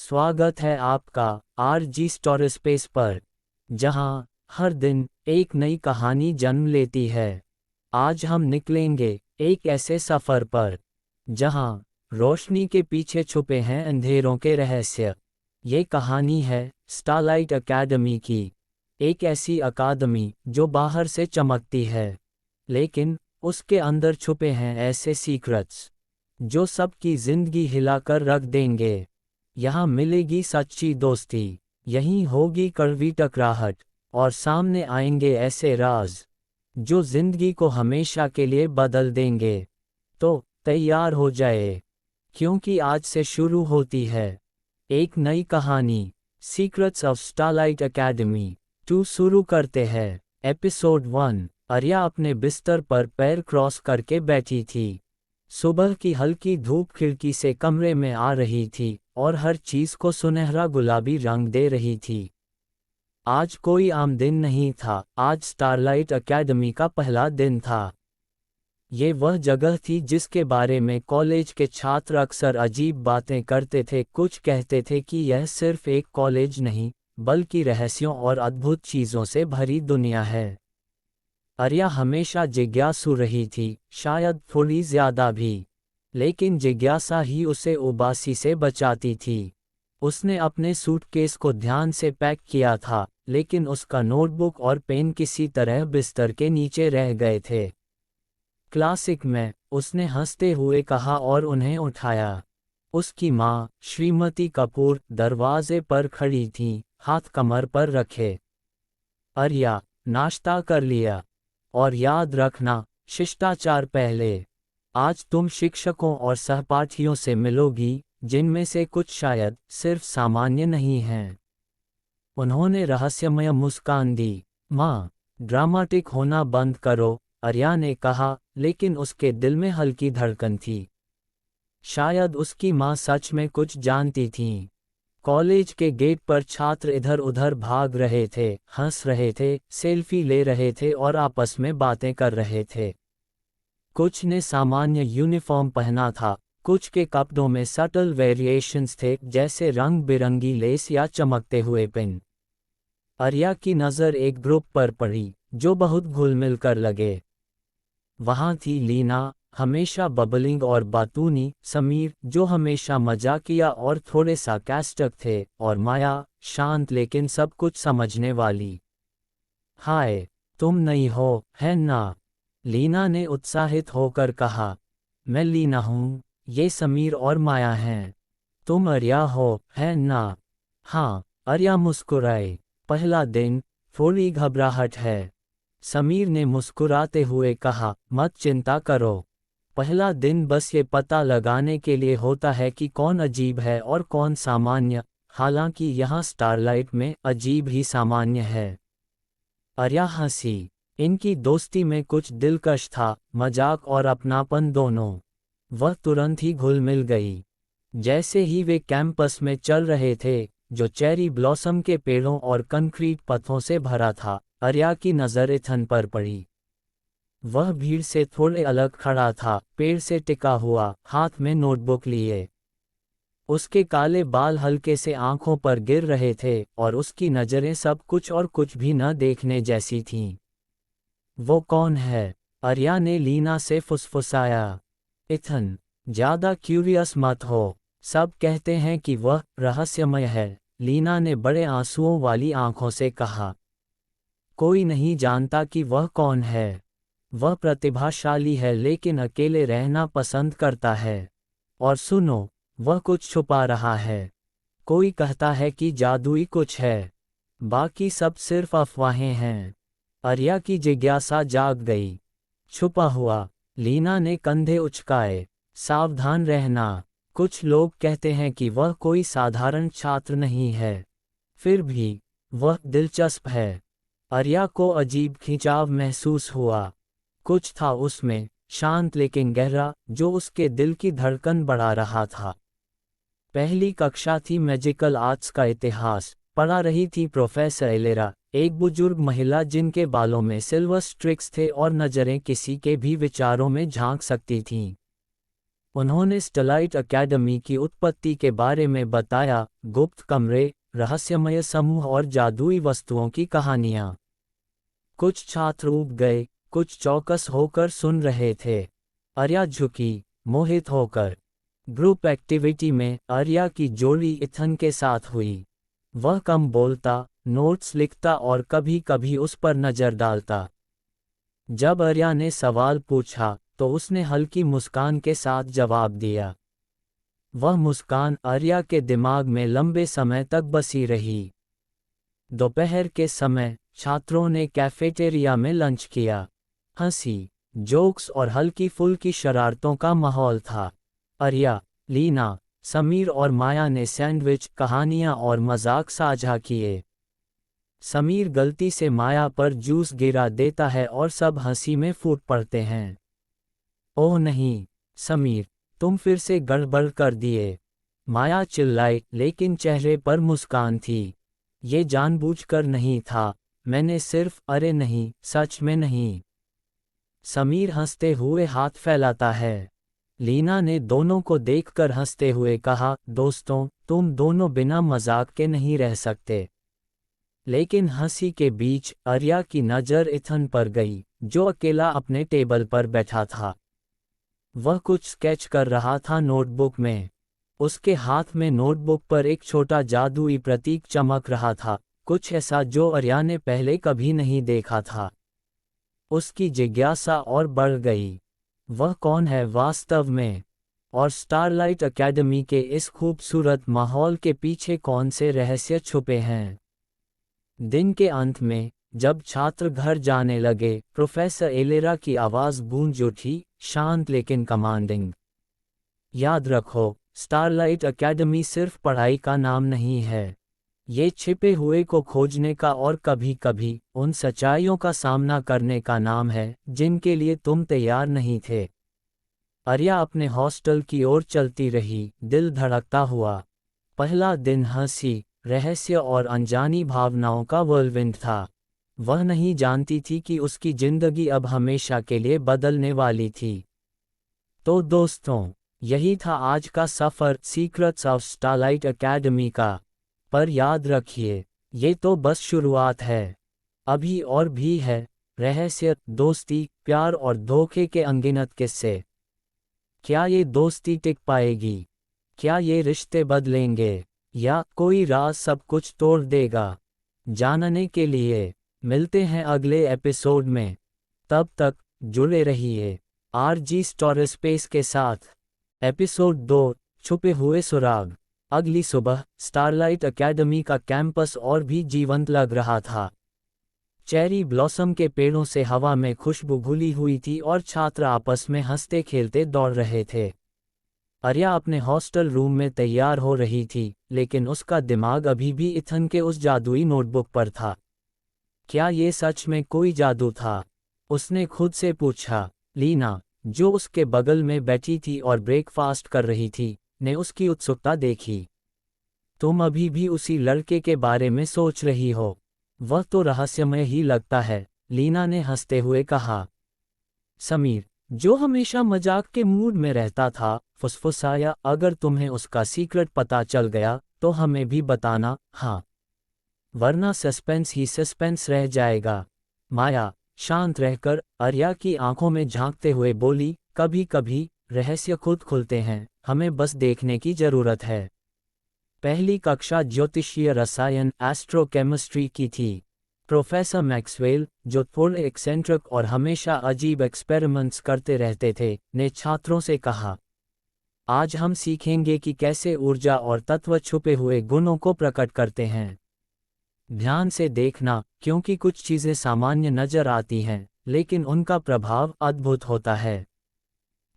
स्वागत है आपका आरजी स्टोरी स्पेस पर, जहां हर दिन एक नई कहानी जन्म लेती है। आज हम निकलेंगे एक ऐसे सफर पर जहां रोशनी के पीछे छुपे हैं अंधेरों के रहस्य। ये कहानी है स्टारलाइट एकेडमी की, एक ऐसी अकादमी जो बाहर से चमकती है, लेकिन उसके अंदर छुपे हैं ऐसे सीक्रेट्स जो सबकी जिंदगी हिलाकर रख देंगे। यहाँ मिलेगी सच्ची दोस्ती, यहीं होगी कड़वी टकराहट, और सामने आएंगे ऐसे राज जो जिंदगी को हमेशा के लिए बदल देंगे। तो तैयार हो जाए, क्योंकि आज से शुरू होती है एक नई कहानी, सीक्रेट्स ऑफ स्टारलाइट एकेडमी 2। शुरू करते हैं एपिसोड 1। आर्या अपने बिस्तर पर पैर क्रॉस करके बैठी थी। सुबह की हल्की धूप खिड़की से कमरे में आ रही थी और हर चीज को सुनहरा गुलाबी रंग दे रही थी। आज कोई आम दिन नहीं था, आज स्टारलाइट एकेडमी का पहला दिन था। ये वह जगह थी जिसके बारे में कॉलेज के छात्र अक्सर अजीब बातें करते थे। कुछ कहते थे कि यह सिर्फ एक कॉलेज नहीं, बल्कि रहस्यों और अद्भुत चीजों से भरी दुनिया है। आर्या हमेशा जिज्ञासु रही थी, शायद थोड़ी ज्यादा भी, लेकिन जिज्ञासा ही उसे उबासी से बचाती थी। उसने अपने सूटकेस को ध्यान से पैक किया था, लेकिन उसका नोटबुक और पेन किसी तरह बिस्तर के नीचे रह गए थे। क्लासिक में, उसने हंसते हुए कहा और उन्हें उठाया। उसकी माँ, श्रीमती कपूर, दरवाजे पर खड़ी थीं, हाथ कमर पर रखे। आर्या, नाश्ता कर लिया? और याद रखना, शिष्टाचार पहले। आज तुम शिक्षकों और सहपाठियों से मिलोगी, जिनमें से कुछ शायद सिर्फ सामान्य नहीं हैं। उन्होंने रहस्यमय मुस्कान दी। माँ, ड्रामाटिक होना बंद करो, आर्या ने कहा, लेकिन उसके दिल में हल्की धड़कन थी। शायद उसकी माँ सच में कुछ जानती थीं। कॉलेज के गेट पर छात्र इधर उधर भाग रहे थे, हंस रहे थे, सेल्फी ले रहे थे और आपस में बातें कर रहे थे। कुछ ने सामान्य यूनिफॉर्म पहना था, कुछ के कपड़ों में सटल वेरिएशंस थे, जैसे रंग बिरंगी लेस या चमकते हुए पिन। आर्या की नज़र एक ग्रुप पर पड़ी जो बहुत घुल-मिल कर लगे। वहाँ थी लीना, हमेशा बबलिंग और बातूनी, समीर, जो हमेशा मजाकिया और थोड़े सार्कास्टिक थे, और माया, शांत लेकिन सब कुछ समझने वाली। हाय, तुम नई हो, है ना? लीना ने उत्साहित होकर कहा। मैं लीना हूँ, ये समीर और माया हैं। तुम आर्या हो, है ना? हाँ, आर्या मुस्कुराई। पहला दिन, थोड़ी घबराहट है। समीर ने मुस्कुराते हुए कहा, मत चिंता करो। पहला दिन बस ये पता लगाने के लिए होता है कि कौन अजीब है और कौन सामान्य, हालांकि यहाँ स्टारलाइट में अजीब ही सामान्य है। आर्या हंसी। इनकी दोस्ती में कुछ दिलकश था, मजाक और अपनापन दोनों। वह तुरंत ही घुल मिल गई। जैसे ही वे कैंपस में चल रहे थे, जो चेरी ब्लॉसम के पेड़ों और कंक्रीट पथों से भरा था, आर्या की नज़र इथन पर पड़ी। वह भीड़ से थोड़े अलग खड़ा था, पेड़ से टिका हुआ, हाथ में नोटबुक लिए। उसके काले बाल हल्के से आंखों पर गिर रहे थे, और उसकी नज़रें सब कुछ और कुछ भी न देखने जैसी थीं। वो कौन है? आर्या ने लीना से फुसफुसाया। इथन, ज़्यादा क्यूरियस मत हो, सब कहते हैं कि वह रहस्यमय है, लीना ने बड़े आंसुओं वाली आंखों से कहा। कोई नहीं जानता कि वह कौन है। वह प्रतिभाशाली है लेकिन अकेले रहना पसंद करता है। और सुनो, वह कुछ छुपा रहा है। कोई कहता है कि जादुई कुछ है, बाकी सब सिर्फ अफवाहें हैं। आर्या की जिज्ञासा जाग गई। छुपा हुआ? लीना ने कंधे उचकाए। सावधान रहना, कुछ लोग कहते हैं कि वह कोई साधारण छात्र नहीं है, फिर भी वह दिलचस्प है। आर्या को अजीब खिंचाव महसूस हुआ। कुछ था उसमें, शांत लेकिन गहरा, जो उसके दिल की धड़कन बढ़ा रहा था। पहली कक्षा थी, मैजिकल आर्ट्स का इतिहास पढ़ा रही थी प्रोफेसर एलेरा, एक बुजुर्ग महिला जिनके बालों में सिल्वर स्ट्रिक्स थे और नजरें किसी के भी विचारों में झांक सकती थीं। उन्होंने स्टलाइट अकेडमी की उत्पत्ति के बारे में बताया, गुप्त कमरे, रहस्यमय समूह और जादुई वस्तुओं की कहानियां। कुछ छात्र ऊब गए, कुछ चौकस होकर सुन रहे थे। आर्या झुकी, मोहित होकर। ग्रुप एक्टिविटी में आर्या की जोड़ी इथन के साथ हुई। वह कम बोलता, नोट्स लिखता और कभी कभी उस पर नजर डालता। जब आर्या ने सवाल पूछा तो उसने हल्की मुस्कान के साथ जवाब दिया। वह मुस्कान आर्या के दिमाग में लंबे समय तक बसी रही। दोपहर के समय छात्रों ने कैफेटेरिया में लंच किया। हंसी, जोक्स और हल्की फुल्की शरारतों का माहौल था। आर्या, लीना, समीर और माया ने सैंडविच, कहानियां और मजाक साझा किए। समीर गलती से माया पर जूस गिरा देता है और सब हंसी में फूट पड़ते हैं। ओह नहीं, समीर, तुम फिर से गड़बड़ कर दिए। माया चिल्लाई, लेकिन चेहरे पर मुस्कान थी। ये जानबूझकर नहीं था, मैंने सिर्फ, अरे नहीं, सच में नहीं। समीर हंसते हुए हाथ फैलाता है। लीना ने दोनों को देखकर हंसते हुए कहा, दोस्तों, तुम दोनों बिना मजाक के नहीं रह सकते। लेकिन हंसी के बीच आर्या की नज़र इथन पर गई, जो अकेला अपने टेबल पर बैठा था। वह कुछ स्केच कर रहा था नोटबुक में। उसके हाथ में नोटबुक पर एक छोटा जादुई प्रतीक चमक रहा था, कुछ ऐसा जो आर्या ने पहले कभी नहीं देखा था। उसकी जिज्ञासा और बढ़ गई। वह कौन है वास्तव में? और स्टारलाइट अकेडमी के इस खूबसूरत माहौल के पीछे कौन से रहस्य छुपे हैं? दिन के अंत में जब छात्र घर जाने लगे, प्रोफेसर एलेरा की आवाज़ गूंज उठी, शांत लेकिन कमांडिंग। याद रखो, स्टारलाइट अकेडमी सिर्फ पढ़ाई का नाम नहीं है। ये छिपे हुए को खोजने का और कभी कभी उन सच्चाइयों का सामना करने का नाम है जिनके लिए तुम तैयार नहीं थे। आर्या अपने हॉस्टल की ओर चलती रही, दिल धड़कता हुआ। पहला दिन हंसी, रहस्य और अनजानी भावनाओं का व्हर्लविंड था। वह नहीं जानती थी कि उसकी जिंदगी अब हमेशा के लिए बदलने वाली थी। तो दोस्तों, यही था आज का सफ़र सीक्रेट्स ऑफ स्टारलाइट अकेडमी का। पर याद रखिए, ये तो बस शुरुआत है। अभी और भी है, रहस्य, दोस्ती, प्यार और धोखे के अनगिनत किस्से। क्या ये दोस्ती टिक पाएगी? क्या ये रिश्ते बदलेंगे? या कोई राज सब कुछ तोड़ देगा? जानने के लिए मिलते हैं अगले एपिसोड में। तब तक जुड़े रहिए आरजी स्टोरी स्पेस के साथ। एपिसोड 2, छुपे हुए सुराग। अगली सुबह स्टारलाइट अकेडमी का कैंपस और भी जीवंत लग रहा था। चेरी ब्लॉसम के पेड़ों से हवा में खुशबू घुली हुई थी और छात्र आपस में हंसते खेलते दौड़ रहे थे। आर्या अपने हॉस्टल रूम में तैयार हो रही थी, लेकिन उसका दिमाग अभी भी इथन के उस जादुई नोटबुक पर था। क्या ये सच में कोई जादू था? उसने खुद से पूछा। लीना, जो उसके बगल में बैठी थी और ब्रेकफास्ट कर रही थी, ने उसकी उत्सुकता देखी। तुम अभी भी उसी लड़के के बारे में सोच रही हो? वह तो रहस्यमय ही लगता है, लीना ने हंसते हुए कहा। समीर, जो हमेशा मजाक के मूड में रहता था, फुसफुसाया, अगर तुम्हें उसका सीक्रेट पता चल गया तो हमें भी बताना, हाँ। वरना सस्पेंस ही सस्पेंस रह जाएगा। माया, शांत रहकर आर्या की आंखों में झांकते हुए बोली, कभी कभी रहस्य खुद खुलते हैं, हमें बस देखने की जरूरत है। पहली कक्षा ज्योतिषीय रसायन एस्ट्रोकेमिस्ट्री की थी। प्रोफेसर मैक्सवेल, जो थोड़े एक्सेंट्रिक और हमेशा अजीब एक्सपेरिमेंट्स करते रहते थे, ने छात्रों से कहा, आज हम सीखेंगे कि कैसे ऊर्जा और तत्व छुपे हुए गुणों को प्रकट करते हैं। ध्यान से देखना, क्योंकि कुछ चीज़ें सामान्य नजर आती हैं, लेकिन उनका प्रभाव अद्भुत होता है।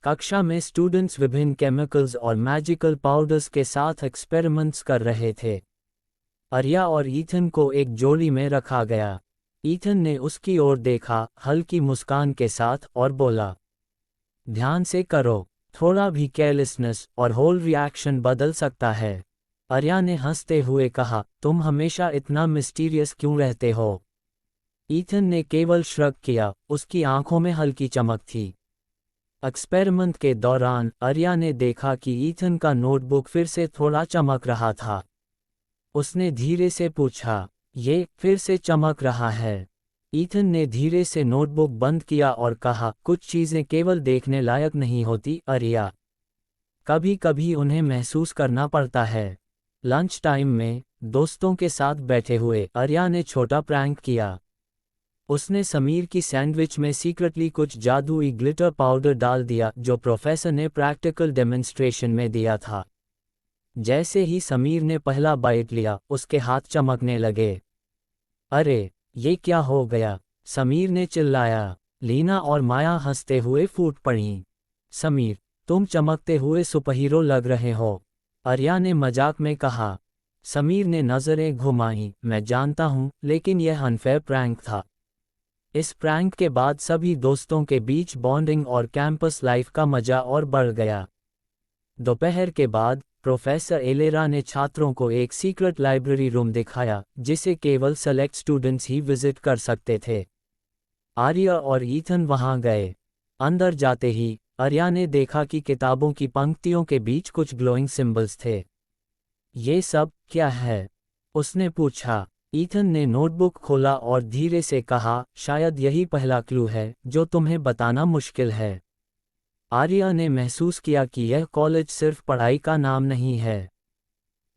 कक्षा में स्टूडेंट्स विभिन्न केमिकल्स और मैजिकल पाउडर्स के साथ एक्सपेरिमेंट्स कर रहे थे। आर्या और ईथन को एक जोड़ी में रखा गया। ईथन ने उसकी ओर देखा, हल्की मुस्कान के साथ, और बोला, ध्यान से करो, थोड़ा भी केयरलेसनेस और होल रिएक्शन बदल सकता है। आर्या ने हंसते हुए कहा, तुम हमेशा इतना मिस्टीरियस क्यों रहते हो? ईथन ने केवल श्रग किया, उसकी आंखों में हल्की चमक थी। एक्सपेरिमेंट के दौरान आर्या ने देखा कि ईथन का नोटबुक फिर से थोड़ा चमक रहा था। उसने धीरे से पूछा, ये फिर से चमक रहा है? ईथन ने धीरे से नोटबुक बंद किया और कहा, कुछ चीज़ें केवल देखने लायक नहीं होती आर्या, कभी कभी उन्हें महसूस करना पड़ता है। लंच टाइम में दोस्तों के साथ बैठे हुए आर्या ने छोटा प्रैंक किया। उसने समीर की सैंडविच में सीक्रेटली कुछ जादुई ग्लिटर पाउडर डाल दिया जो प्रोफेसर ने प्रैक्टिकल डेमोन्स्ट्रेशन में दिया था। जैसे ही समीर ने पहला बाइट लिया, उसके हाथ चमकने लगे। अरे, ये क्या हो गया? समीर ने चिल्लाया। लीना और माया हंसते हुए फूट पड़ीं। समीर, तुम चमकते हुए सुपरहीरो लग रहे हो, आर्या ने मजाक में कहा। समीर ने नज़रें घुमाईं। मैं जानता हूँ, लेकिन यह अनफेयर प्रैंक था। इस प्रैंक के बाद सभी दोस्तों के बीच बॉन्डिंग और कैंपस लाइफ का मजा और बढ़ गया। दोपहर के बाद प्रोफेसर एलेरा ने छात्रों को एक सीक्रेट लाइब्रेरी रूम दिखाया जिसे केवल सेलेक्ट स्टूडेंट्स ही विजिट कर सकते थे। आर्या और ईथन वहां गए। अंदर जाते ही आर्या ने देखा कि किताबों की पंक्तियों के बीच कुछ ग्लोइंग सिंबल्स थे। ये सब क्या है? उसने पूछा। ईथन ने नोटबुक खोला और धीरे से कहा, शायद यही पहला क्लू है जो तुम्हें बताना मुश्किल है। आर्या ने महसूस किया कि यह कॉलेज सिर्फ पढ़ाई का नाम नहीं है।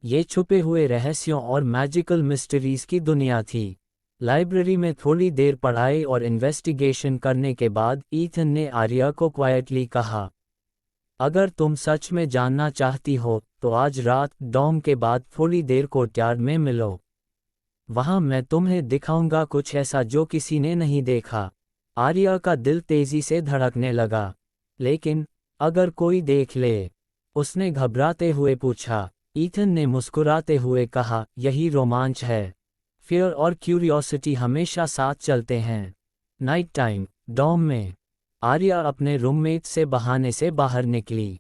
ये छुपे हुए रहस्यों और मैजिकल मिस्ट्रीज की दुनिया थी। लाइब्रेरी में थोड़ी देर पढ़ाई और इन्वेस्टिगेशन करने के बाद ईथन ने आर्या को क्वाइटली कहा, अगर तुम सच में जानना चाहती हो तो आज रात डॉम के बाद थोड़ी देर कोर्टयार्ड में मिलो। वहां मैं तुम्हें दिखाऊंगा कुछ ऐसा जो किसी ने नहीं देखा। आर्या का दिल तेजी से धड़कने लगा। लेकिन अगर कोई देख ले? उसने घबराते हुए पूछा। ईथन ने मुस्कुराते हुए कहा, यही रोमांच है। फियर और क्यूरियोसिटी हमेशा साथ चलते हैं। नाइट टाइम डॉम में आर्या अपने रूममेट से बहाने से बाहर निकली।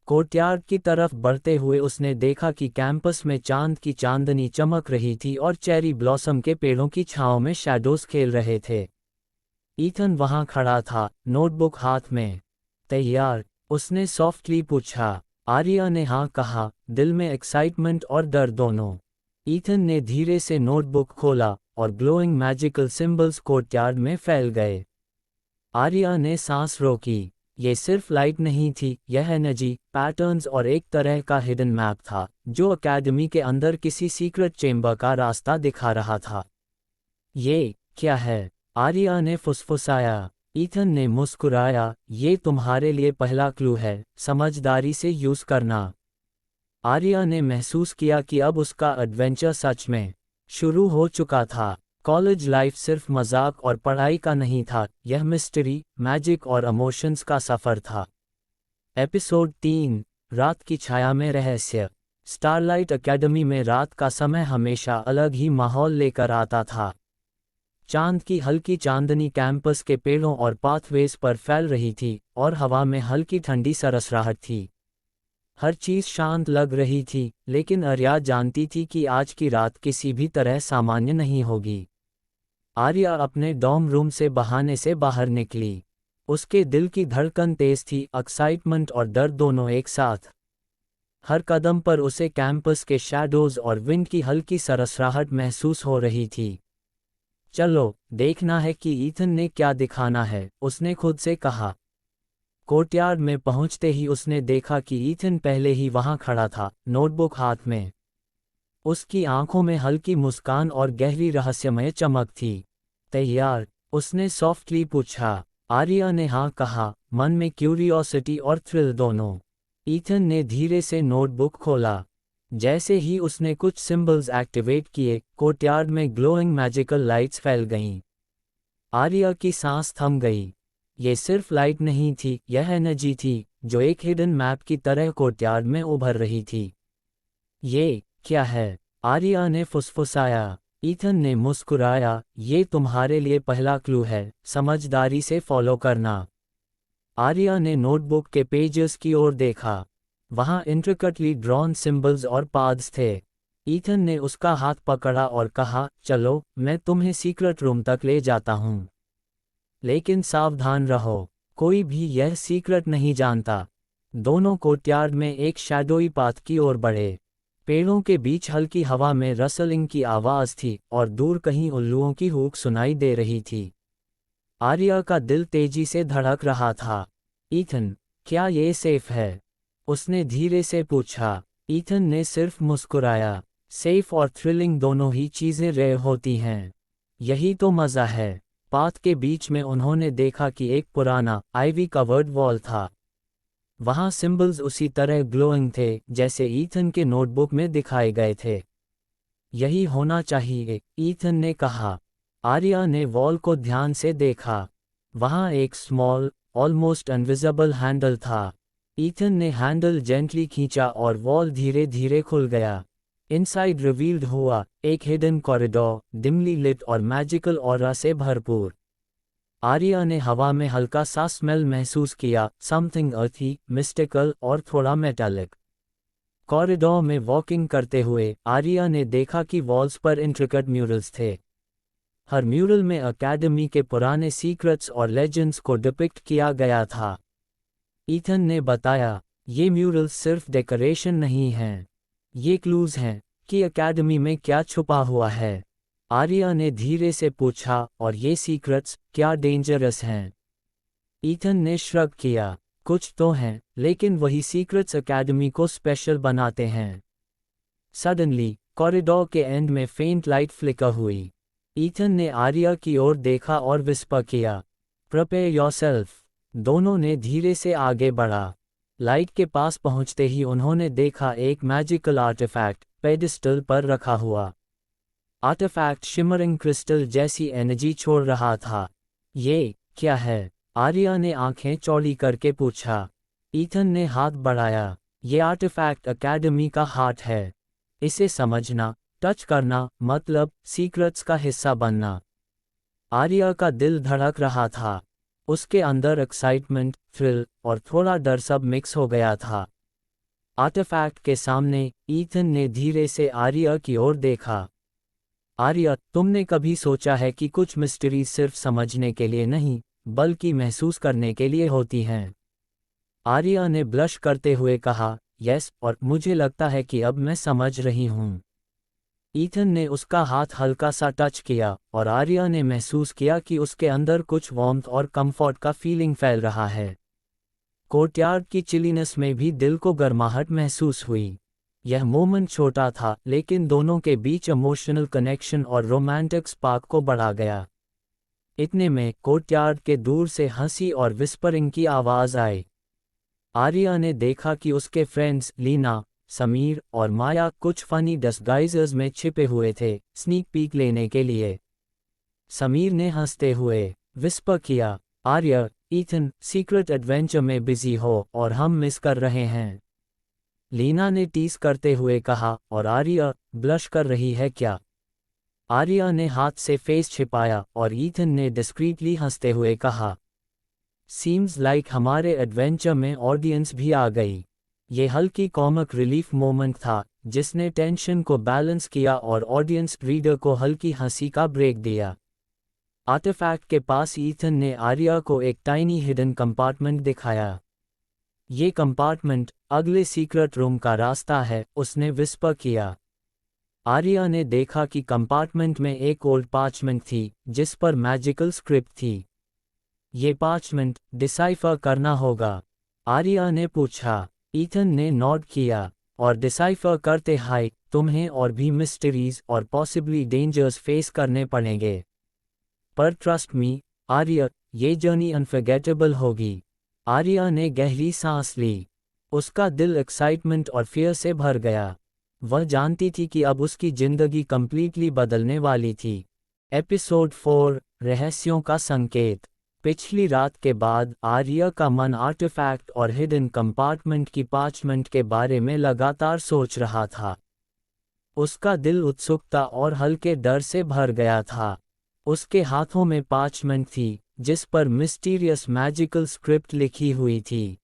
कोर्टयार्ड की तरफ बढ़ते हुए उसने देखा कि कैंपस में चांद की चांदनी चमक रही थी और चेरी ब्लॉसम के पेड़ों की छांव में शैडोज खेल रहे थे। ईथन वहां खड़ा था, नोटबुक हाथ में। तैयार? उसने सॉफ्टली पूछा। आर्या ने हाँ कहा, दिल में एक्साइटमेंट और डर दोनों। ईथन ने धीरे से नोटबुक खोला और ग्लोइंग मैजिकल सिंबल्स कोर्टयार्ड में फैल गए। आर्या ने सांस रोकी। ये सिर्फ लाइट नहीं थी, यह एनर्जी, पैटर्न्स और एक तरह का हिडन मैप था जो एकेडमी के अंदर किसी सीक्रेट चेंबर का रास्ता दिखा रहा था। ये क्या है? आर्या ने फुसफुसाया। ईथन ने मुस्कुराया, ये तुम्हारे लिए पहला क्लू है, समझदारी से यूज करना। आर्या ने महसूस किया कि अब उसका एडवेंचर सच में शुरू हो चुका था। कॉलेज लाइफ सिर्फ मजाक और पढ़ाई का नहीं था, यह मिस्ट्री, मैजिक और इमोशंस का सफ़र था। एपिसोड 3, रात की छाया में रहस्य। स्टारलाइट एकेडमी में रात का समय हमेशा अलग ही माहौल लेकर आता था। चांद की हल्की चांदनी कैंपस के पेड़ों और पाथवेज पर फैल रही थी और हवा में हल्की ठंडी सरसराहट थी। हर चीज़ शांत लग रही थी, लेकिन आर्या जानती थी कि आज की रात किसी भी तरह सामान्य नहीं होगी। आर्या अपने डॉर्म रूम से बहाने से बाहर निकली। उसके दिल की धड़कन तेज थी, एक्साइटमेंट और डर दोनों एक साथ। हर कदम पर उसे कैंपस के शैडोज और विंड की हल्की सरसराहट महसूस हो रही थी। चलो, देखना है कि ईथन ने क्या दिखाना है, उसने खुद से कहा। कोर्टयार्ड में पहुंचते ही उसने देखा कि ईथन पहले ही वहां खड़ा था, नोटबुक हाथ में। उसकी आंखों में हल्की मुस्कान और गहरी रहस्यमय चमक थी। तैयार? उसने सॉफ्टली पूछा। आर्या ने हाँ कहा, मन में क्यूरियोसिटी और थ्रिल दोनों। ईथन ने धीरे से नोटबुक खोला। जैसे ही उसने कुछ सिंबल्स एक्टिवेट किए, कोर्टयार्ड में ग्लोइंग मैजिकल लाइट्स फैल गईं। आर्या की सांस थम गई। ये सिर्फ लाइट नहीं थी, यह एनर्जी थी जो एक हिडन मैप की तरह कोर्टयार्ड में उभर रही थी। ये क्या है? आर्या ने फुसफुसाया। ईथन ने मुस्कुराया, ये तुम्हारे लिए पहला क्लू है, समझदारी से फॉलो करना। आर्या ने नोटबुक के पेजेस की ओर देखा। वहां इंट्रिकेटली ड्रॉन सिंबल्स और पाथ्स थे। ईथन ने उसका हाथ पकड़ा और कहा, चलो, मैं तुम्हें सीक्रेट रूम तक ले जाता हूं। लेकिन सावधान रहो। कोई भी यह सीक्रेट नहीं जानता। दोनों कोर्टयार्ड में एक शैडोई पाथ की ओर बढ़े। पेड़ों के बीच हल्की हवा में रसलिंग की आवाज़ थी और दूर कहीं उल्लुओं की हूक सुनाई दे रही थी। आर्या का दिल तेजी से धड़क रहा था। ईथन, क्या ये सेफ है? उसने धीरे से पूछा। ईथन ने सिर्फ मुस्कुराया। सेफ और थ्रिलिंग दोनों ही चीज़ें रेयर होती हैं। यही तो मज़ा है। पाथ के बीच में उन्होंने देखा कि एक पुराना आइवी कवर्ड वॉल था। वहाँ सिंबल्स उसी तरह ग्लोइंग थे जैसे ईथन के नोटबुक में दिखाए गए थे। यही होना चाहिए, ईथन ने कहा। आर्या ने वॉल को ध्यान से देखा। वहाँ एक स्मॉल, ऑलमोस्ट इनविजिबल हैंडल था। ईथन ने हैंडल जेंटली खींचा और वॉल धीरे धीरे खुल गया। इनसाइड रिवील्ड हुआ एक हिडन कॉरिडोर, डिमली लिट और मैजिकल ऑरा से भरपूर। आर्या ने हवा में हल्का सा स्मेल महसूस किया, समथिंग अर्थी, मिस्टिकल और थोड़ा मेटालिक। कॉरिडोर में वॉकिंग करते हुए आर्या ने देखा कि वॉल्स पर इंट्रिकेट म्यूरल्स थे। हर म्यूरल में अकेडमी के पुराने सीक्रेट्स और लेजेंड्स को डिपिक्ट किया गया था। ईथन ने बताया, ये म्यूरल्स सिर्फ डेकोरेशन नहीं हैं, ये क्लूज हैं कि अकेडमी में क्या छुपा हुआ है। आर्या ने धीरे से पूछा, और ये सीक्रेट्स क्या डेंजरस हैं? ईथन ने श्रग किया। कुछ तो हैं, लेकिन वही सीक्रेट्स अकेडमी को स्पेशल बनाते हैं। सडनली कॉरिडोर के एंड में फेंट लाइट फ्लिकर हुई। ईथन ने आर्या की ओर देखा और विस्पर किया, प्रिपेयर योरसेल्फ। दोनों ने धीरे से आगे बढ़ा। लाइट के पास पहुंचते ही उन्होंने देखा एक मैजिकल आर्टिफैक्ट पेडिस्टल पर रखा हुआ। आर्टिफैक्ट शिमरिंग क्रिस्टल जैसी एनर्जी छोड़ रहा था। ये क्या है? आर्या ने आंखें चौड़ी करके पूछा। ईथन ने हाथ बढ़ाया। ये आर्टिफैक्ट अकेडमी का हार्ट है। इसे समझना, टच करना, मतलब सीक्रेट्स का हिस्सा बनना। आर्या का दिल धड़क रहा था। उसके अंदर एक्साइटमेंट, थ्रिल और थोड़ा डर सब मिक्स हो गया था। आर्टिफैक्ट के सामने ईथन ने धीरे से आर्या की ओर देखा। आर्या, तुमने कभी सोचा है कि कुछ मिस्ट्रीज सिर्फ समझने के लिए नहीं, बल्कि महसूस करने के लिए होती हैं? आर्या ने ब्लश करते हुए कहा, यस, और मुझे लगता है कि अब मैं समझ रही हूँ। ईथन ने उसका हाथ हल्का सा टच किया और आर्या ने महसूस किया कि उसके अंदर कुछ वार्मथ और कंफर्ट का फीलिंग फैल रहा है। कोर्टयार्ड की चिलीनेस में भी दिल को गर्माहट महसूस हुई। यह मोमेंट छोटा था, लेकिन दोनों के बीच इमोशनल कनेक्शन और रोमांटिक स्पार्क को बढ़ा गया। इतने में कोर्टयार्ड के दूर से हंसी और विस्परिंग की आवाज़ आई। आर्या ने देखा कि उसके फ्रेंड्स लीना, समीर और माया कुछ फनी डिस्गाइजर्स में छिपे हुए थे, स्नीक पीक लेने के लिए। समीर ने हंसते हुए विस्पर किया, आर्या, ईथन सीक्रेट एडवेंचर में बिजी हो और हम मिस कर रहे हैं। लीना ने टीज करते हुए कहा, और आर्या, ब्लश कर रही है क्या? आर्या ने हाथ से फेस छिपाया और ईथन ने डिस्क्रीटली हंसते हुए कहा, सीम्स लाइक हमारे एडवेंचर में ऑडियंस भी आ गई। ये हल्की कॉमिक रिलीफ मोमेंट था, जिसने टेंशन को बैलेंस किया और ऑडियंस रीडर को हल्की हंसी का ब्रेक दिया। आर्टिफैक्ट के पास ईथन ने आर्या को एक टाइनी हिडन कंपार्टमेंट दिखाया। ये कंपार्टमेंट अगले सीक्रेट रूम का रास्ता है, उसने विस्पर किया। आर्या ने देखा कि कंपार्टमेंट में एक ओल्ड पार्चमेंट थी, जिस पर मैजिकल स्क्रिप्ट थी। ये पार्चमेंट डिसाइफर करना होगा, आर्या ने पूछा। ईथन ने नॉड किया, और डिसाइफर करते हाय, तुम्हें और भी मिस्ट्रीज और पॉसिबली डेंजर्स फेस करने पड़ेंगे। पर ट्रस्ट मी, आर्या, ये जर्नी अनफॉरगेटेबल होगी। आर्या ने गहरी सांस ली। उसका दिल एक्साइटमेंट और फियर से भर गया। वह जानती थी कि अब उसकी जिंदगी कंप्लीटली बदलने वाली थी। एपिसोड 4, रहस्यों का संकेत। पिछली रात के बाद आर्या का मन आर्टिफैक्ट और हिडन कंपार्टमेंट की पार्चमेंट के बारे में लगातार सोच रहा था। उसका दिल उत्सुकता और हल्के डर से भर गया था। उसके हाथों में पार्चमेंट थी, जिस पर मिस्टीरियस मैजिकल स्क्रिप्ट लिखी हुई थी।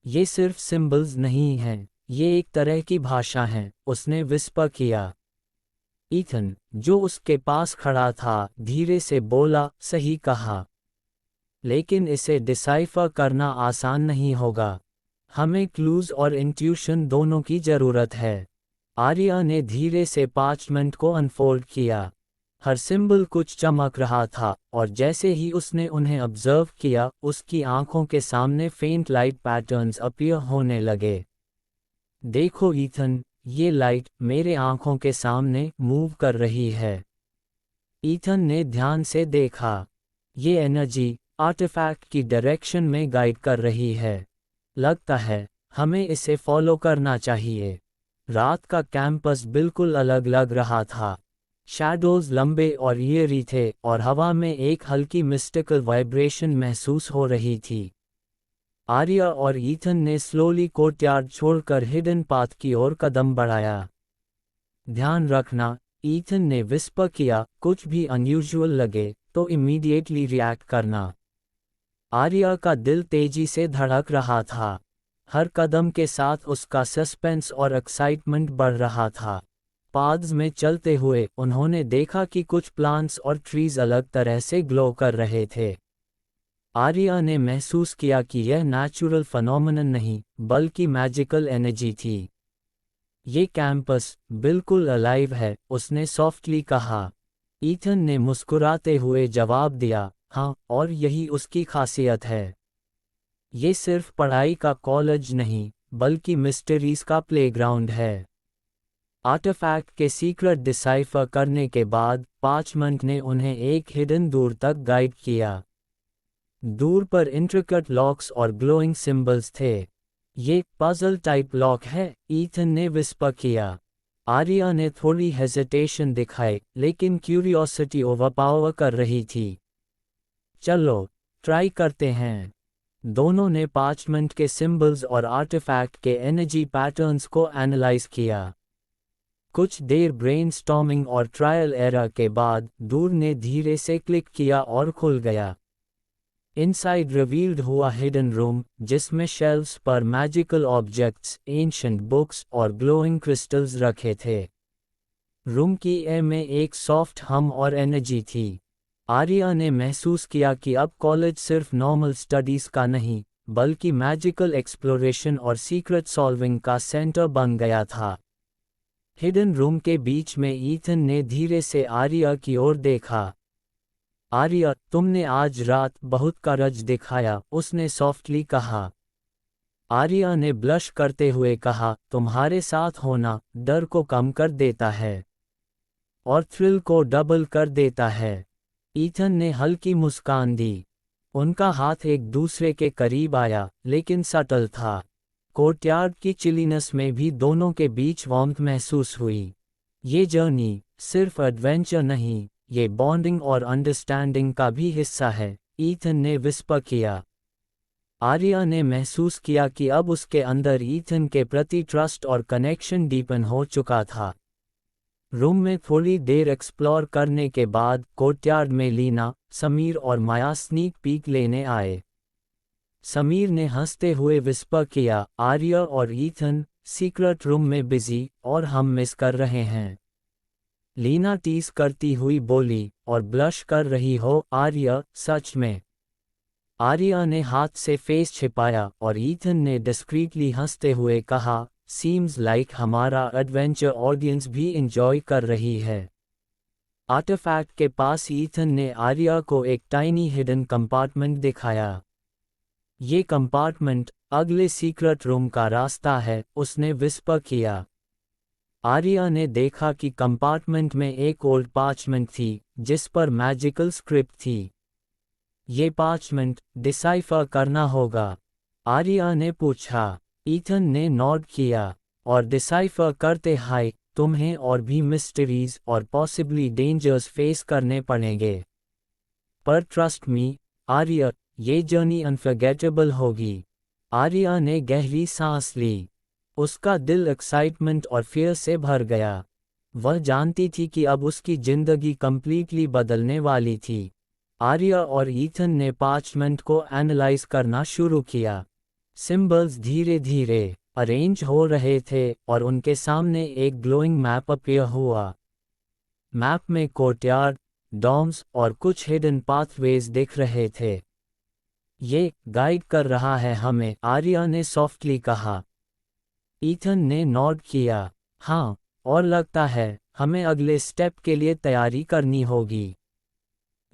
ये सिर्फ सिंबल्स नहीं हैं, ये एक तरह की भाषा है, उसने विस्पर किया। ईथन, जो उसके पास खड़ा था, धीरे से बोला, सही कहा। लेकिन इसे डिसाइफर करना आसान नहीं होगा। हमें क्लूज और इंट्यूशन दोनों की ज़रूरत है। आर्या ने धीरे से पार्चमेंट को अनफोल्ड किया। हर सिंबल कुछ चमक रहा था, और जैसे ही उसने उन्हें ऑब्जर्व किया, उसकी आंखों के सामने फेंट लाइट पैटर्न्स अपीयर होने लगे। देखो ईथन, ये लाइट मेरे आंखों के सामने मूव कर रही है। ईथन ने ध्यान से देखा। ये एनर्जी आर्टिफैक्ट की डायरेक्शन में गाइड कर रही है। लगता है हमें इसे फॉलो करना चाहिए। रात का कैंपस बिल्कुल अलग लग रहा था। शैडोज लंबे और ईयरी थे, और हवा में एक हल्की मिस्टिकल वाइब्रेशन महसूस हो रही थी। आर्या और ईथन ने स्लोली कोर्टयार्ड छोड़कर हिडन पाथ की ओर कदम बढ़ाया। ध्यान रखना, ईथन ने विस्पर किया, कुछ भी अनयूजुअल लगे तो इमीडिएटली रिएक्ट करना। आर्या का दिल तेजी से धड़क रहा था। हर कदम के साथ उसका सस्पेंस और एक्साइटमेंट बढ़ रहा था। पाथ्स में चलते हुए उन्होंने देखा कि कुछ प्लांट्स और ट्रीज अलग तरह से ग्लो कर रहे थे। आर्या ने महसूस किया कि यह नेचुरल फिनोमेनन नहीं, बल्कि मैजिकल एनर्जी थी। ये कैंपस बिल्कुल अलाइव है, उसने सॉफ्टली कहा। ईथन ने मुस्कुराते हुए जवाब दिया, हाँ, और यही उसकी खासियत है। ये सिर्फ पढ़ाई का कॉलेज नहीं, बल्कि मिस्टरीज का प्लेग्राउंड है। आर्टिफैक्ट के सीक्रेट डिसाइफर करने के बाद पार्चमेंट ने उन्हें एक हिडन दूर तक गाइड किया। दूर पर इंट्रिकेट लॉक्स और ग्लोइंग सिंबल्स थे। ये पजल टाइप लॉक है, ईथन ने विस्पर किया। आर्या ने थोड़ी हेजिटेशन दिखाई, लेकिन क्यूरियोसिटी ओवरपावर कर रही थी। चलो ट्राई करते हैं। दोनों ने पार्चमेंट के सिंबल्स और आर्टिफैक्ट के एनर्जी पैटर्न्स को एनालाइज किया। कुछ देर ब्रेनस्टॉर्मिंग और ट्रायल एरर के बाद दूर ने धीरे से क्लिक किया और खुल गया। इनसाइड रिवील्ड हुआ हिडन रूम, जिसमें शेल्व्स पर मैजिकल ऑब्जेक्ट्स, एंशिएंट बुक्स और ग्लोइंग क्रिस्टल्स रखे थे। रूम की एयर में एक सॉफ्ट हम और एनर्जी थी। आर्या ने महसूस किया कि अब कॉलेज सिर्फ नॉर्मल स्टडीज का नहीं, बल्कि मैजिकल एक्सप्लोरेशन और सीक्रेट सॉल्विंग का सेंटर बन गया था। हिडन रूम के बीच में ईथन ने धीरे से आर्या की ओर देखा। आर्या, तुमने आज रात बहुत करेज दिखाया, उसने सॉफ्टली कहा। आर्या ने ब्लश करते हुए कहा, तुम्हारे साथ होना डर को कम कर देता है और थ्रिल को डबल कर देता है। ईथन ने हल्की मुस्कान दी। उनका हाथ एक दूसरे के करीब आया, लेकिन सटल था। कोर्टयार्ड की चिलीनेस में भी दोनों के बीच वार्मथ महसूस हुई। ये जर्नी सिर्फ एडवेंचर नहीं, ये बॉन्डिंग और अंडरस्टैंडिंग का भी हिस्सा है, ईथन ने विस्पर किया। आर्या ने महसूस किया कि अब उसके अंदर ईथन के प्रति ट्रस्ट और कनेक्शन डीपन हो चुका था। रूम में थोड़ी देर एक्सप्लोर करने के बाद कोर्टयार्ड में लीना, समीर और माया स्नीक पीक लेने आए। समीर ने हंसते हुए विस्पर किया, आर्या और ईथन सीक्रेट रूम में बिजी और हम मिस कर रहे हैं। लीना टीज करती हुई बोली, और ब्लश कर रही हो आर्या, सच में? आर्या ने हाथ से फेस छिपाया और ईथन ने डिस्क्रीटली हंसते हुए कहा, सीम्स लाइक हमारा एडवेंचर ऑडियंस भी इंजॉय कर रही है। आर्टिफैक्ट के पास ईथन ने आर्या को एक टाइनी हिडन कंपार्टमेंट दिखाया। ये कंपार्टमेंट अगले सीक्रेट रूम का रास्ता है, उसने विस्पर किया। आर्या ने देखा कि कंपार्टमेंट में एक ओल्ड पार्चमेंट थी, जिस पर मैजिकल स्क्रिप्ट थी। ये पार्चमेंट डिसाइफर करना होगा, आर्या ने पूछा। ईथन ने नॉड किया। और डिसाइफर करते हाय, तुम्हें और भी मिस्टरीज और पॉसिबली डेंजर्स फेस करने पड़ेंगे। पर ट्रस्ट मी आर्या, ये जर्नी अनफॉरगेटेबल होगी। आर्या ने गहरी सांस ली। उसका दिल एक्साइटमेंट और फियर से भर गया। वह जानती थी कि अब उसकी जिंदगी कंप्लीटली बदलने वाली थी। आर्या और ईथन ने पार्चमेंट को एनालाइज करना शुरू किया। सिंबल्स धीरे धीरे अरेंज हो रहे थे और उनके सामने एक ग्लोइंग मैप अपीयर हुआ। मैप में कोर्टयार्ड, डॉम्स और कुछ हिडन पाथवेज दिख रहे थे। ये गाइड कर रहा है हमें, आर्या ने सॉफ्टली कहा। ईथन ने नॉड किया। हाँ, और लगता है हमें अगले स्टेप के लिए तैयारी करनी होगी।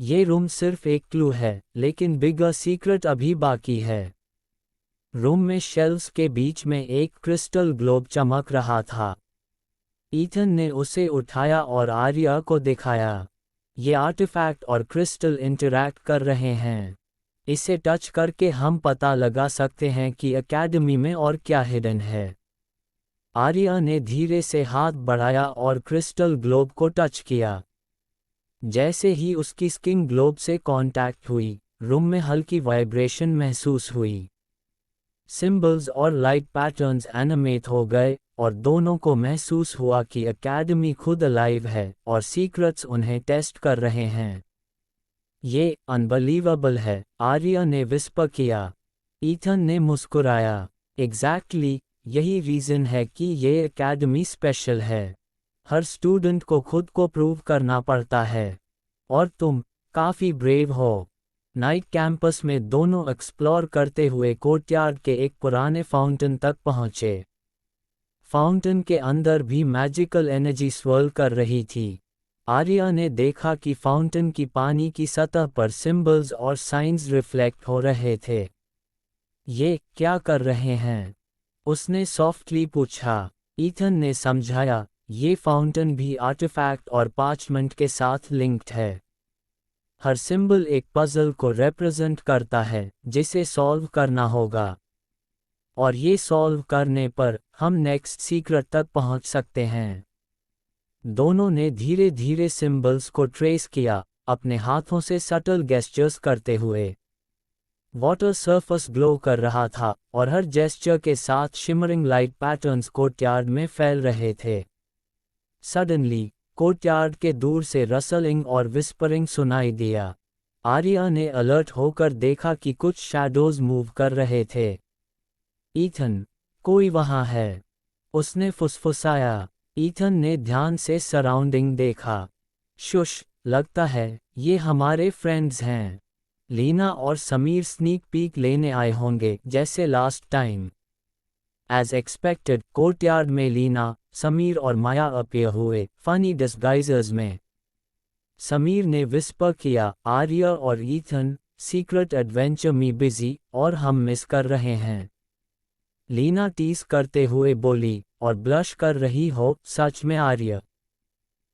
ये रूम सिर्फ एक क्लू है, लेकिन बिगर सीक्रेट अभी बाकी है। रूम में शेल्व्स के बीच में एक क्रिस्टल ग्लोब चमक रहा था। ईथन ने उसे उठाया और आर्या को दिखाया। ये आर्टिफैक्ट और क्रिस्टल इंटरैक्ट कर रहे हैं। इसे टच करके हम पता लगा सकते हैं कि एकेडमी में और क्या हिडन है। आर्या ने धीरे से हाथ बढ़ाया और क्रिस्टल ग्लोब को टच किया। जैसे ही उसकी स्किन ग्लोब से कांटेक्ट हुई, रूम में हल्की वाइब्रेशन महसूस हुई। सिंबल्स और लाइट पैटर्न्स एनिमेट हो गए, और दोनों को महसूस हुआ कि एकेडमी खुद अलाइव है और सीक्रेट्स उन्हें टेस्ट कर रहे हैं। ये अनबिलीवेबल है, आर्या ने विस्पर किया। ईथन ने मुस्कुराया। एग्जैक्टली, यही रीज़न है कि ये एकेडमी स्पेशल है। हर स्टूडेंट को खुद को प्रूव करना पड़ता है। और तुम काफ़ी ब्रेव हो। नाइट कैंपस में दोनों एक्सप्लोर करते हुए कोर्टयार्ड के एक पुराने फाउंटेन तक पहुंचे। फाउंटेन के अंदर भी मैजिकल एनर्जी स्वर्ल कर रही थी। आर्या ने देखा कि फाउंटेन की पानी की सतह पर सिंबल्स और साइंस रिफ्लेक्ट हो रहे थे। ये क्या कर रहे हैं? उसने सॉफ्टली पूछा। ईथन ने समझाया, ये फाउंटेन भी आर्टिफैक्ट और पार्चमेंट के साथ लिंक्ड है। हर सिंबल एक पजल को रिप्रेजेंट करता है जिसे सॉल्व करना होगा। और ये सॉल्व करने पर हम नेक्स्ट सीक्रेट तक पहुंच सकते हैं। दोनों ने धीरे धीरे सिंबल्स को ट्रेस किया, अपने हाथों से सटल गेस्चर्स करते हुए। वाटर सरफेस ग्लो कर रहा था, और हर जेस्चर के साथ शिमरिंग लाइट पैटर्न्स कोर्टयार्ड में फैल रहे थे। सडनली, कोर्टयार्ड के दूर से रसलिंग और विस्परिंग सुनाई दिया। आर्या ने अलर्ट होकर देखा कि कुछ शैडोज मूव कर रहे थे। ईथन, कोई वहां है, उसने फुसफुसाया। ईथन ने ध्यान से सराउंडिंग देखा। शुश, लगता है ये हमारे फ्रेंड्स हैं। लीना और समीर स्नीक पीक लेने आए होंगे जैसे last time. As expected, courtyard में लीना, समीर और माया अपीयर हुए, फनी डिस्गाइजर्स में। समीर ने विस्पर किया, आर्या और ईथन सीक्रेट एडवेंचर में बिजी और हम मिस कर रहे हैं। लीना टीज करते हुए बोली, और ब्लश कर रही हो सच में आर्या?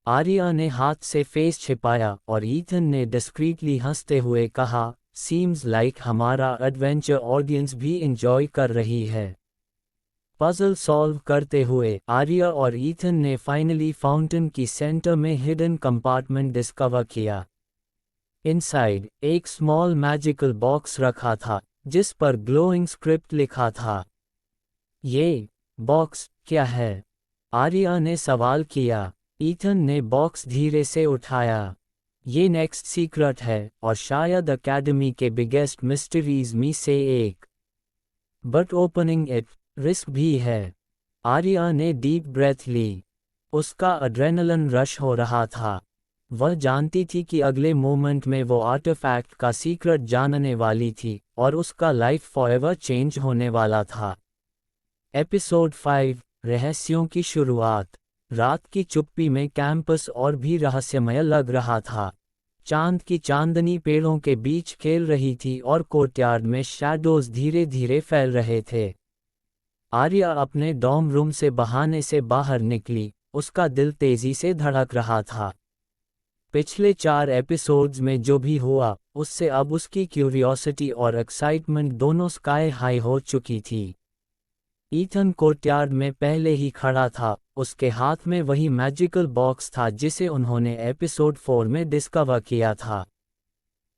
आर्या ने हाथ से फेस छिपाया और ईथन ने डिस्क्रीटली हंसते हुए कहा, सीम्स लाइक हमारा एडवेंचर ऑडियंस भी इंजॉय कर रही है। पजल सॉल्व करते हुए आर्या और ईथन ने फाइनली फाउंटेन की सेंटर में हिडन कंपार्टमेंट डिस्कवर किया। इनसाइड एक स्मॉल मैजिकल बॉक्स रखा था, जिस पर ग्लोइंग स्क्रिप्ट लिखा था। ये बॉक्स क्या है? आर्या ने सवाल किया। ईथन ने बॉक्स धीरे से उठाया। ये नेक्स्ट सीक्रेट है, और शायद एकेडमी के बिगेस्ट मिस्ट्रीज में से एक। बट ओपनिंग इट रिस्क भी है। आर्या ने डीप ब्रेथ ली। उसका एड्रेनलिन रश हो रहा था। वह जानती थी कि अगले मोमेंट में वो आर्टिफैक्ट का सीक्रेट जानने वाली थी, और उसका लाइफ फॉरएवर चेंज होने वाला था। एपिसोड 5, रहस्यों की शुरुआत। रात की चुप्पी में कैंपस और भी रहस्यमय लग रहा था। चांद की चांदनी पेड़ों के बीच खेल रही थी और कोर्टयार्ड में शैडोज धीरे धीरे फैल रहे थे। आर्या अपने डॉर्म रूम से बहाने से बाहर निकली, उसका दिल तेजी से धड़क रहा था। पिछले 4 एपिसोड्स में जो भी हुआ, उससे अब उसकी क्यूरियोसिटी और एक्साइटमेंट दोनों स्काई हाई हो चुकी थी। ईथन कोर्टयार्ड में पहले ही खड़ा था, उसके हाथ में वही मैजिकल बॉक्स था जिसे उन्होंने एपिसोड 4 में डिस्कवर किया था।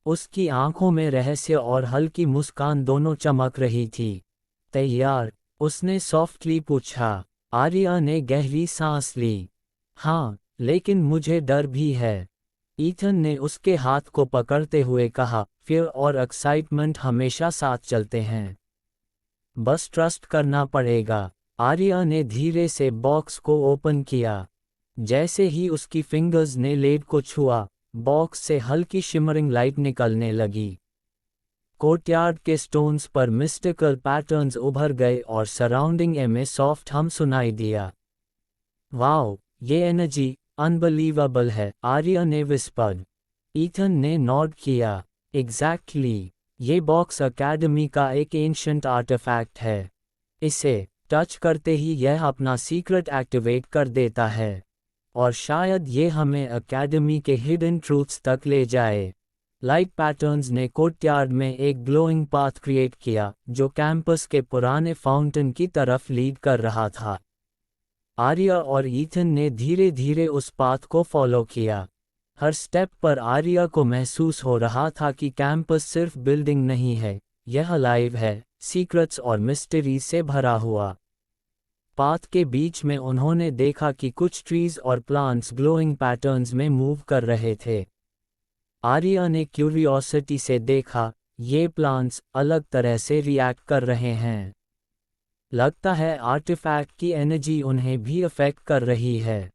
उसकी आंखों में रहस्य और हल्की मुस्कान दोनों चमक रही थी। तैयार? उसने सॉफ्टली पूछा। आर्या ने गहरी सांस ली। हाँ, लेकिन मुझे डर भी है। ईथन ने उसके हाथ को पकड़ते हुए कहा, फियर और एक्साइटमेंट हमेशा साथ चलते हैं। बस ट्रस्ट करना पड़ेगा। आर्या ने धीरे से बॉक्स को ओपन किया। जैसे ही उसकी फिंगर्स ने लेड को छुआ, बॉक्स से हल्की शिमरिंग लाइट निकलने लगी। कोर्टयार्ड के स्टोन्स पर मिस्टिकल पैटर्न्स उभर गए और सराउंडिंग ए में सॉफ्ट हम सुनाई दिया। वाओ, ये एनर्जी अनबिलीवेबल है, आर्या ने विस्पर्ड। ईथन ने नॉड किया। एग्जैक्टली, ये बॉक्स अकेडमी का एक एंशिएंट आर्टिफैक्ट है। इसे टच करते ही यह अपना सीक्रेट एक्टिवेट कर देता है और शायद ये हमें अकेडमी के हिडन ट्रूथ्स तक ले जाए। लाइट पैटर्न्स ने कोर्टयार्ड में एक ग्लोइंग पाथ क्रिएट किया जो कैंपस के पुराने फाउंटेन की तरफ लीड कर रहा था। आर्या और ईथन ने धीरे धीरे उस पाथ को फॉलो किया। हर स्टेप पर आर्या को महसूस हो रहा था कि कैंपस सिर्फ बिल्डिंग नहीं है, यह लाइव है, सीक्रेट्स और मिस्ट्री से भरा हुआ। पाथ के बीच में उन्होंने देखा कि कुछ ट्रीज और प्लांट्स ग्लोइंग पैटर्न्स में मूव कर रहे थे। आर्या ने क्यूरियोसिटी से देखा, ये प्लांट्स अलग तरह से रिएक्ट कर रहे हैं। लगता है आर्टिफैक्ट की एनर्जी उन्हें भी अफेक्ट कर रही है।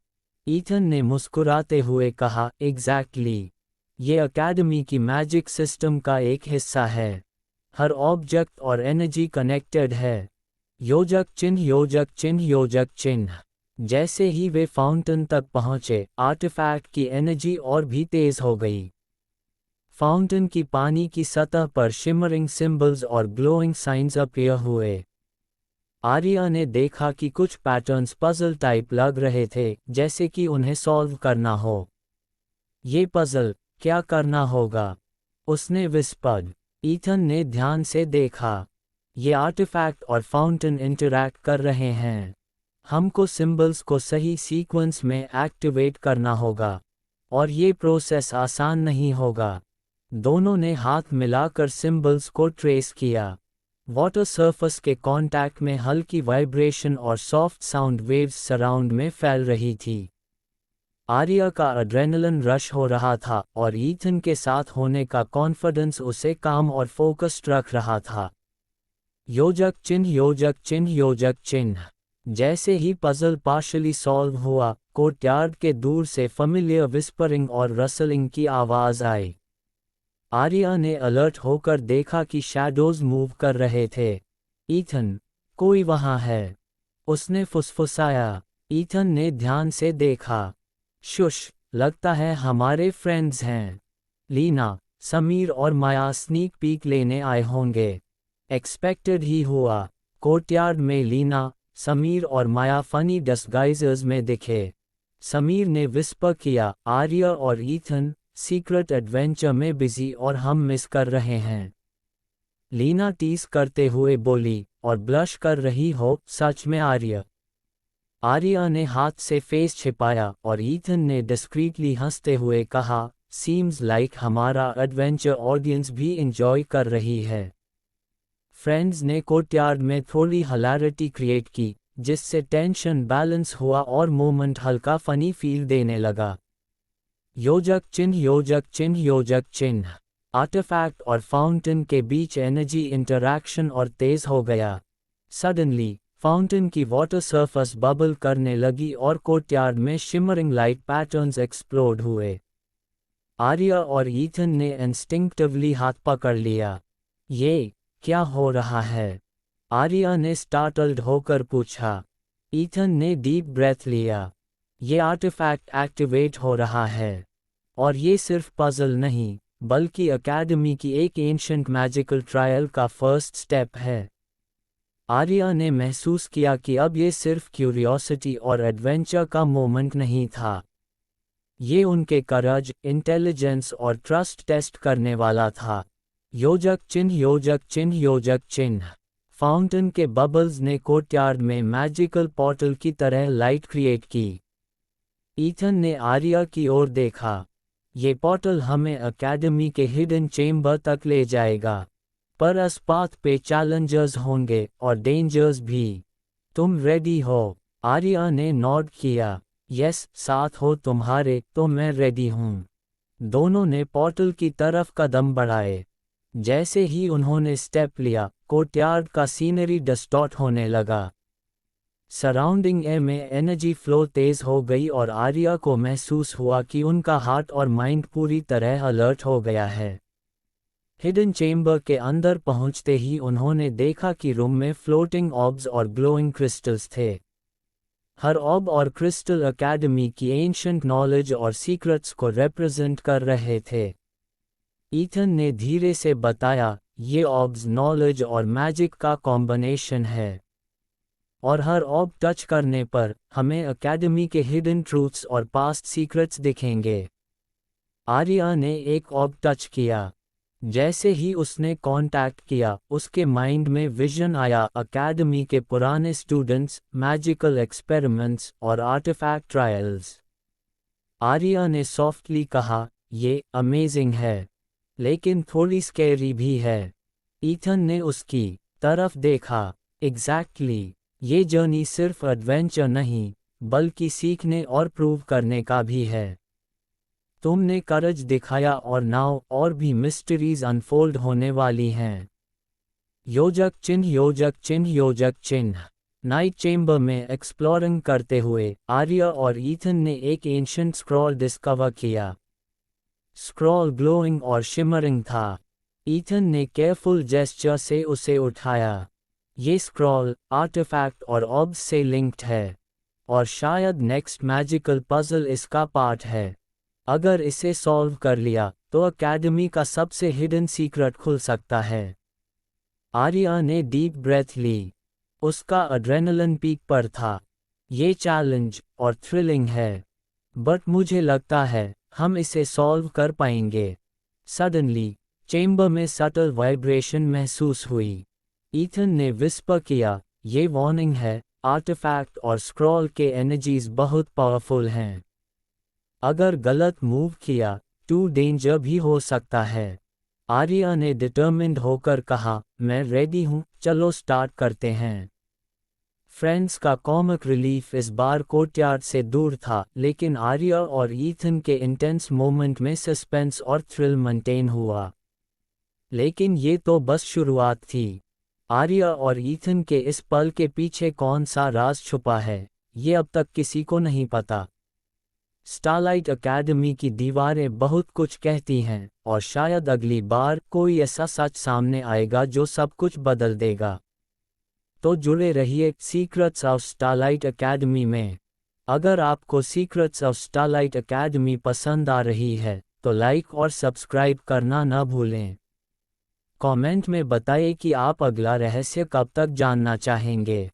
ईथन ने मुस्कुराते हुए कहा, एग्जैक्टली, ये अकेडमी की मैजिक सिस्टम का एक हिस्सा है। हर ऑब्जेक्ट और एनर्जी कनेक्टेड है। योजक चिन्ह, योजक चिन्ह, योजक चिन्ह। जैसे ही वे फाउंटेन तक पहुंचे, आर्टिफैक्ट की एनर्जी और भी तेज हो गई। फाउंटेन की पानी की सतह पर शिमरिंग सिंबल्स और ग्लोइंग साइंस अपीयर हुए। आर्या ने देखा कि कुछ पैटर्न्स पजल टाइप लग रहे थे, जैसे कि उन्हें सॉल्व करना हो। ये पजल क्या करना होगा? उसने विस्पर्ड। ईथन ने ध्यान से देखा। ये आर्टिफैक्ट और फाउंटेन इंटरैक्ट कर रहे हैं। हमको सिंबल्स को सही सीक्वेंस में एक्टिवेट करना होगा और ये प्रोसेस आसान नहीं होगा। दोनों ने हाथ मिलाकर सिंबल्स को ट्रेस किया। वाटर सरफेस के कांटेक्ट में हल्की वाइब्रेशन और सॉफ्ट साउंड वेव्स सराउंड में फैल रही थी। आर्या का एड्रेनलिन रश हो रहा था और ईथन के साथ होने का कॉन्फिडेंस उसे काम और फोकस्ड रख रहा था। योजक चिन्ह, योजक चिन्ह, योजक चिन्ह। जैसे ही पजल पार्शली सॉल्व हुआ, कोर्टयार्ड के दूर से फैमिलियर विस्परिंग और रसलिंग की आवाज आई। आर्या ने अलर्ट होकर देखा कि शैडोज मूव कर रहे थे। ईथन, कोई वहां है, उसने फुसफुसाया। ईथन ने ध्यान से देखा। शुश, लगता है हमारे फ्रेंड्स हैं। लीना, समीर और माया स्नीक पीक लेने आए होंगे। एक्सपेक्टेड ही हुआ। कोर्टयार्ड में लीना, समीर और माया फनी डिस्गाइजर्स में दिखे। समीर ने विस्पर किया, आर्या और ईथन सीक्रेट एडवेंचर में बिजी और हम मिस कर रहे हैं। लीना टीज करते हुए बोली, और ब्लश कर रही हो, सच में आर्या? आर्या ने हाथ से फेस छिपाया और ईथन ने डिस्क्रीटली हंसते हुए कहा, सीम्स लाइक हमारा एडवेंचर ऑडियंस भी इंजॉय कर रही है। फ्रेंड्स ने कोर्टयार्ड में थोड़ी हिलैरिटी क्रिएट की, जिससे टेंशन बैलेंस हुआ और मोमेंट हल्का फनी फील देने लगा। योजक चिन्ह, योजक चिन्ह, योजक चिन्ह। आर्टिफैक्ट और फाउंटेन के बीच एनर्जी इंटरैक्शन और तेज हो गया। सडनली फाउंटेन की वाटर सरफेस बबल करने लगी और कोर्टयार्ड में शिमरिंग लाइट पैटर्न्स एक्सप्लोड हुए। आर्या और ईथन ने इंस्टिंक्टिवली हाथ पकड़ लिया। ये क्या हो रहा है? आर्या ने स्टार्टल्ड होकर पूछा। ईथन ने डीप ब्रेथ लिया। ये आर्टिफैक्ट एक्टिवेट हो रहा है और ये सिर्फ पजल नहीं, बल्कि अकेडमी की एक एंशिएंट मैजिकल ट्रायल का फर्स्ट स्टेप है। आर्या ने महसूस किया कि अब ये सिर्फ क्यूरियोसिटी और एडवेंचर का मोमेंट नहीं था। ये उनके करज, इंटेलिजेंस और ट्रस्ट टेस्ट करने वाला था। योजक चिन्ह, योजक चिन्ह, योजक चिन्ह। फाउंटेन के बबल्स ने कोर्टयार्ड में मैजिकल पोर्टल की तरह लाइट क्रिएट की। ईथन ने आर्या की ओर देखा। ये पोर्टल हमें अकेडमी के हिडन चेम्बर तक ले जाएगा, पर इस पाथ पे चैलेंजर्स होंगे और डेंजर्स भी। तुम रेडी हो? आर्या ने नॉड किया। यस, साथ हो तुम्हारे, तो मैं रेडी हूँ। दोनों ने पोर्टल की तरफ कदम बढ़ाए। जैसे ही उन्होंने स्टेप लिया, कोर्टयार्ड का सीनरी डिस्टॉर्ट होने लगा। सराउंडिंग ए में एनर्जी फ्लो तेज हो गई और आर्या को महसूस हुआ कि उनका हार्ट और माइंड पूरी तरह अलर्ट हो गया है। हिडन चेम्बर के अंदर पहुंचते ही उन्होंने देखा कि रूम में फ्लोटिंग ऑर्ब्स और ग्लोइंग क्रिस्टल्स थे। हर ऑर्ब और क्रिस्टल एकेडमी की एंशंट नॉलेज और सीक्रेट्स को रिप्रेजेंट कर रहे थे। ईथन ने धीरे से बताया, ये ऑर्ब्स नॉलेज और मैजिक का कॉम्बिनेशन है, और हर ऑर्ब टच करने पर हमें एकेडमी के हिडन ट्रूथ्स और पास्ट सीक्रेट्स दिखेंगे। आर्या ने एक ऑर्ब टच किया। जैसे ही उसने कांटेक्ट किया, उसके माइंड में विजन आया, एकेडमी के पुराने स्टूडेंट्स, मैजिकल एक्सपेरिमेंट्स और आर्टिफैक्ट ट्रायल्स। आर्या ने सॉफ्टली कहा, ये अमेजिंग है, लेकिन थोड़ी स्कैरी भी है। ईथन ने उसकी तरफ देखा। एग्जैक्टली, ये जर्नी सिर्फ एडवेंचर नहीं, बल्कि सीखने और प्रूव करने का भी है। तुमने करज दिखाया और नाउ और भी मिस्ट्रीज अनफोल्ड होने वाली हैं। योजक चिन्ह योजक चिन्ह योजक चिन्ह। नाइट चेम्बर में एक्सप्लोरिंग करते हुए आर्या और ईथन ने एक एंशिएंट स्क्रॉल डिस्कवर किया। स्क्रॉल ग्लोइंग और शिमरिंग था। ईथन ने केयरफुल जेस्चर से उसे उठाया। ये स्क्रॉल आर्टिफैक्ट और ऑर्ब्स से लिंक्ड है, और शायद नेक्स्ट मैजिकल पजल इसका पार्ट है। अगर इसे सॉल्व कर लिया तो एकेडमी का सबसे हिडन सीक्रेट खुल सकता है। आर्या ने डीप ब्रेथ ली। उसका एड्रेनलिन पीक पर था। ये चैलेंज और थ्रिलिंग है, बट मुझे लगता है हम इसे सॉल्व कर पाएंगे। सडनली चेम्बर में सटल वाइब्रेशन महसूस हुई। ईथन ने विस्पर किया, ये वार्निंग है, आर्टिफैक्ट और स्क्रॉल के एनर्जीज बहुत पावरफुल हैं। अगर गलत मूव किया तो डेंजर भी हो सकता है। आर्या ने डिटर्मिन्ड होकर कहा, मैं रेडी हूँ, चलो स्टार्ट करते हैं। फ्रेंड्स का कॉमिक रिलीफ इस बार कोर्टयार्ड से दूर था, लेकिन आर्या और ईथन के इंटेंस मोमेंट में सस्पेंस और थ्रिल मेंटेन हुआ। लेकिन ये तो बस शुरुआत थी। आर्या और ईथन के इस पल के पीछे कौन सा राज छुपा है, ये अब तक किसी को नहीं पता। स्टारलाइट एकेडमी की दीवारें बहुत कुछ कहती हैं, और शायद अगली बार कोई ऐसा सच सामने आएगा जो सब कुछ बदल देगा। तो जुड़े रहिए सीक्रेट्स ऑफ स्टारलाइट एकेडमी में। अगर आपको सीक्रेट्स ऑफ स्टारलाइट एकेडमी पसंद आ रही है तो लाइक और सब्सक्राइब करना न भूलें। कमेंट में बताइए कि आप अगला रहस्य कब तक जानना चाहेंगे।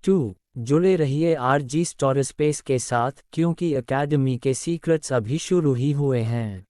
2. जुड़े रहिए RG स्टोरीस्पेस के साथ, क्योंकि एकेडमी के सीक्रेट्स अभी शुरू ही हुए हैं।